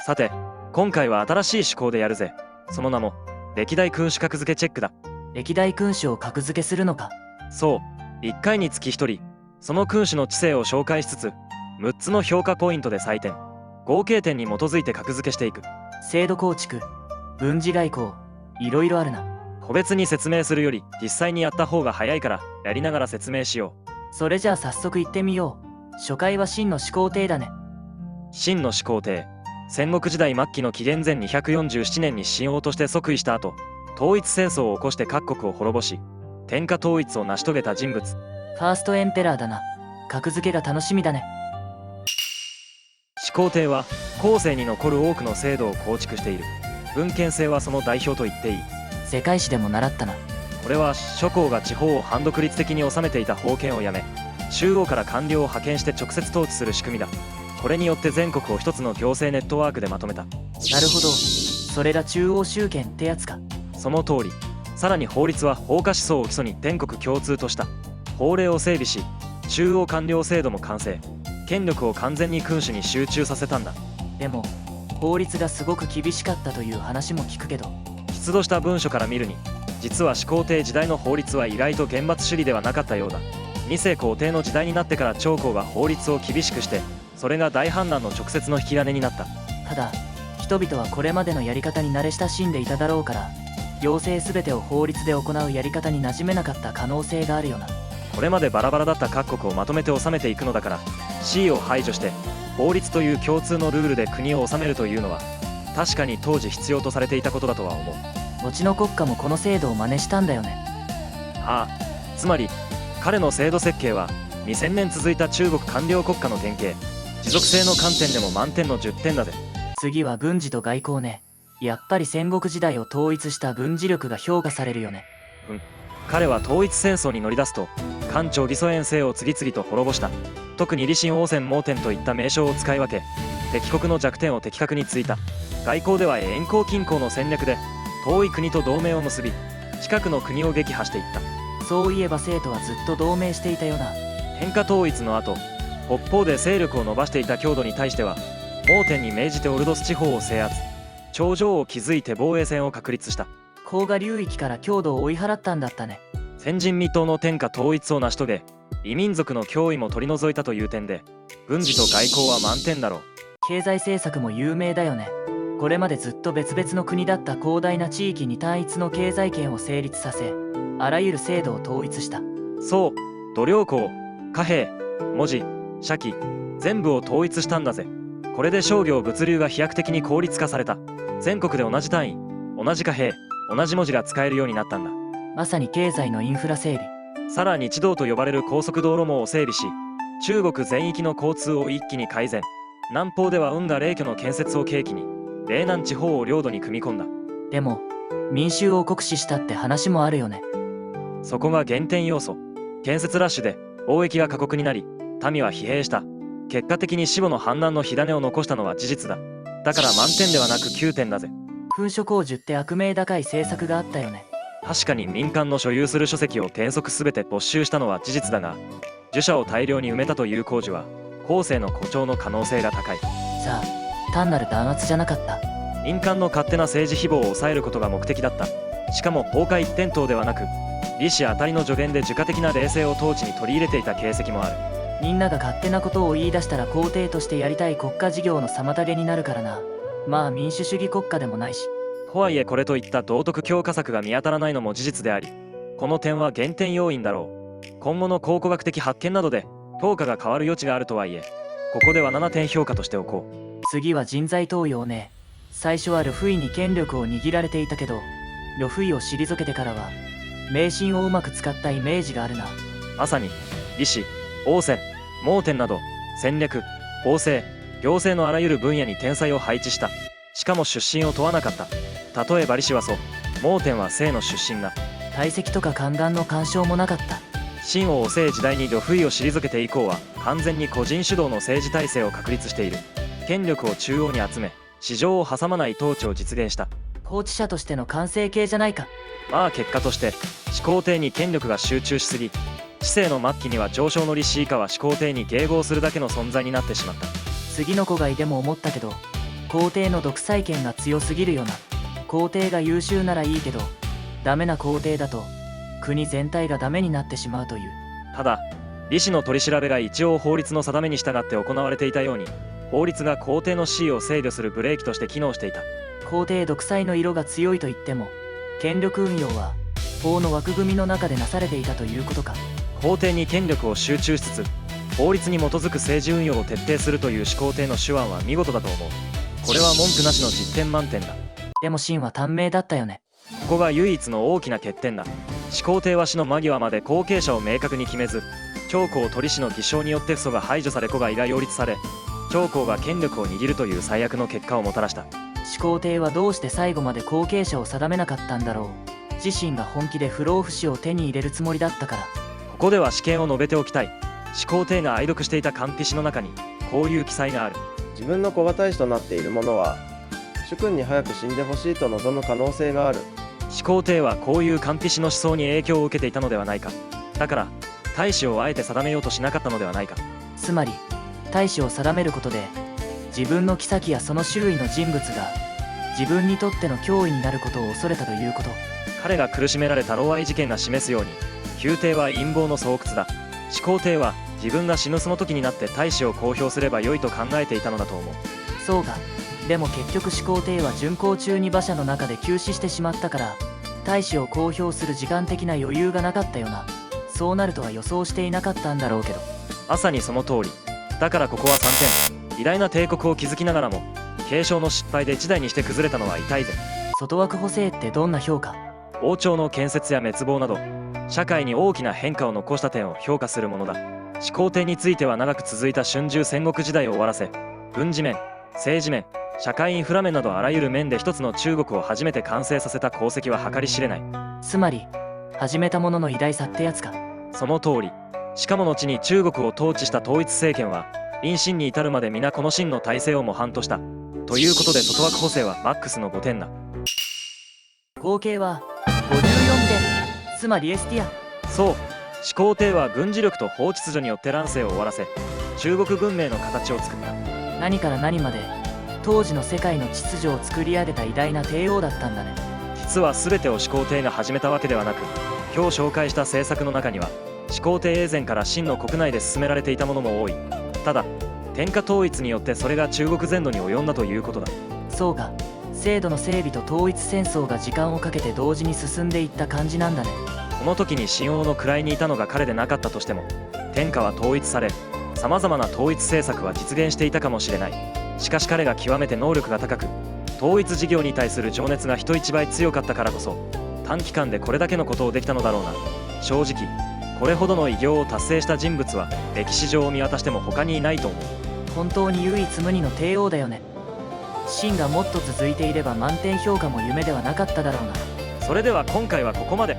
さて、今回は新しい趣向でやるぜ。その名も歴代君主格付けチェックだ。歴代君主を格付けするのか。そう、1回につき1人、その君主の知性を紹介しつつ、6つの評価ポイントで採点、合計点に基づいて格付けしていく。制度構築、軍事外交、いろいろあるな。個別に説明するより実際にやった方が早いから、やりながら説明しよそれじゃあ早速行ってみよう。初回は秦の始皇帝だね。秦の始皇帝、戦国時代末期の紀元前247年に秦王として即位した後、統一戦争を起こして各国を滅ぼし、天下統一を成し遂げた人物。ファーストエンペラーだな。格付けが楽しみだね。始皇帝は後世に残る多くの制度を構築している。文献制はその代表と言っていい。世界史でも習ったな。これは諸侯が地方を半独立的に治めていた封建をやめ、中央から官僚を派遣して直接統治する仕組みだ。これによって全国を一つの行政ネットワークでまとめた。なるほど。それが中央集権ってやつか。その通り。さらに法律は法家思想を基礎に全国共通とした法令を整備し、中央官僚制度も完成。権力を完全に君主に集中させたんだ。でも法律がすごく厳しかったという話も聞くけど。出土した文書から見るに、実は始皇帝時代の法律は意外と厳罰主義ではなかったようだ。二世皇帝の時代になってから長江が法律を厳しくして、それが大反乱の直接の引き金になった。ただ人々はこれまでのやり方に慣れ親しんでいただろうから、行政全てを法律で行うやり方に馴染めなかった可能性があるよな。これまでバラバラだった各国をまとめて治めていくのだから、恣意を排除して法律という共通のルールで国を治めるというのは、確かに当時必要とされていたことだとは思う。後の国家もこの制度を真似したんだよね。ああ、つまり彼の制度設計は2000年続いた中国官僚国家の典型。持続性の観点でも満点の10点だぜ。次は軍事と外交ね。やっぱり戦国時代を統一した軍事力が評価されるよね。彼は統一戦争に乗り出すと、漢朝義祖遠征を次々と滅ぼした。特に李信王翦蒙天といった名称を使い分け、敵国の弱点を的確に突いた。外交では遠交近攻の戦略で遠い国と同盟を結び、近くの国を撃破していった。そういえば生徒はずっと同盟していたよな。天下統一の後、北方で勢力を伸ばしていた匈奴に対しては、蒙天に命じてオルドス地方を制圧、長城を築いて防衛線を確立した。黄河流域から匈奴を追い払ったんだったね。先人未到の天下統一を成し遂げ、異民族の脅威も取り除いたという点で、軍事と外交は満点だろう。経済政策も有名だよね。これまでずっと別々の国だった広大な地域に単一の経済圏を成立させ、あらゆる制度を統一した。そう、度量衡、貨幣、文字、社記、全部を統一したんだぜ。これで商業物流が飛躍的に効率化された。全国で同じ単位、同じ貨幣、同じ文字が使えるようになったんだ。まさに経済のインフラ整備。さらに日道と呼ばれる高速道路網を整備し、中国全域の交通を一気に改善。南方では運河霊居の建設を契機に、嶺南地方を領土に組み込んだ。でも民衆を酷使したって話もあるよね。そこが減点要素。建設ラッシュで貿易が過酷になり、民は疲弊した。結果的に死母の反乱の火種を残したのは事実だ。だから満点ではなく9点だぜ。君主公授って悪名高い政策があったよね。確かに民間の所有する書籍を原則全て没収したのは事実だが、儒者を大量に埋めたという工事は後世の誇張の可能性が高い。じゃあ単なる弾圧じゃなかった。民間の勝手な政治誹謗を抑えることが目的だった。しかも崩壊一辺倒ではなく、李氏あたりの助言で儒家的な冷静を統治に取り入れていた形跡もある。みんなが勝手なことを言い出したら皇帝としてやりたい国家事業の妨げになるからな。まあ民主主義国家でもないし。とはいえこれといった道徳強化策が見当たらないのも事実であり、この点は減点要因だろう。今後の考古学的発見などで評価が変わる余地があるとはいえ、ここでは7点評価としておこう。次は人材登用ね。最初は呂不韋に権力を握られていたけど、呂不韋を退けてからは迷信をうまく使ったイメージがあるな。まさに李氏、王翦、蒙天など戦略、法政、行政のあらゆる分野に天才を配置した。しかも出身を問わなかった。例えば李氏は祖、蒙天は清の出身だ。大石とか宦官の干渉もなかった。秦王政時代に呂不韋を退けて以降は完全に個人主導の政治体制を確立している。権力を中央に集め、市場を挟まない統治を実現した。統治者としての完成形じゃないか。まあ結果として始皇帝に権力が集中しすぎ、治世の末期には上昇の李氏以下は始皇帝に迎合するだけの存在になってしまった。次の子がいでも思ったけど、皇帝の独裁権が強すぎるよな。皇帝が優秀ならいいけど、ダメな皇帝だと国全体がダメになってしまうという。ただ李氏の取り調べが一応法律の定めに従って行われていたように、法律が皇帝の地位を制御するブレーキとして機能していた。皇帝独裁の色が強いと言っても、権力運用は法の枠組みの中でなされていたということか。皇帝に権力を集中しつつ法律に基づく政治運用を徹底するという始皇帝の手腕は見事だと思う。これは文句なしの10点満点だ。でも秦は短命だったよね。ここが唯一の大きな欠点だ。始皇帝は死の間際まで後継者を明確に決めず、長江取氏の偽証によって父祖が排除され子がが擁立され、長江が権力を握るという最悪の結果をもたらした。始皇帝はどうして最後まで後継者を定めなかったんだろう。自身が本気で不老不死を手に入れるつもりだったから。ここでは私見を述べておきたい。始皇帝が愛読していた漢筆の中にこういう記載がある。自分の子が大使となっている者は主君に早く死んでほしいと望む可能性がある。始皇帝はこういう漢筆の思想に影響を受けていたのではないか。だから大使をあえて定めようとしなかったのではないか。つまり大使を定めることで、自分の妃やその周囲の人物が自分にとっての脅威になることを恐れたということ。彼が苦しめられた漏洩事件が示すように、宮廷は陰謀の巣窟だ。始皇帝は自分が死ぬその時になって大使を公表すれば良いと考えていたのだと思う。そうか。でも結局始皇帝は巡行中に馬車の中で急死してしまったから、大使を公表する時間的な余裕がなかったよな。そうなるとは予想していなかったんだろうけど。まさにその通り。だからここは3点。偉大な帝国を築きながらも継承の失敗で一代にして崩れたのは痛いぜ。外枠補正ってどんな評価？王朝の建設や滅亡など社会に大きな変化を残した点を評価するものだ。始皇帝については長く続いた春秋戦国時代を終わらせ、軍事面、政治面、社会インフラ面などあらゆる面で一つの中国を初めて完成させた功績は計り知れない。つまり始めたものの偉大さってやつか。その通り。しかも後に中国を統治した統一政権は臨秦に至るまで皆この秦の体制を模範とした。ということで外枠補正はマックスの5点だ。合計は54点。つまりエスティア。そう。始皇帝は軍事力と法秩序によって乱世を終わらせ、中国文明の形を作った。何から何まで当時の世界の秩序を作り上げた偉大な帝王だったんだね。実は全てを始皇帝が始めたわけではなく、今日紹介した政策の中には始皇帝以前から秦の国内で進められていたものも多い。ただ天下統一によってそれが中国全土に及んだということだ。そうか。制度の整備と統一戦争が時間をかけて同時に進んでいった感じなんだね。この時に秦王の位にいたのが彼でなかったとしても、天下は統一されさまざまな統一政策は実現していたかもしれない。しかし彼が極めて能力が高く、統一事業に対する情熱が人一倍強かったからこそ短期間でこれだけのことをできたのだろうな。正直これほどの偉業を達成した人物は歴史上を見渡しても他にいないと思う。本当に唯一無二の帝王だよね。秦がもっと続いていれば満点評価も夢ではなかっただろうな。それでは今回はここまで。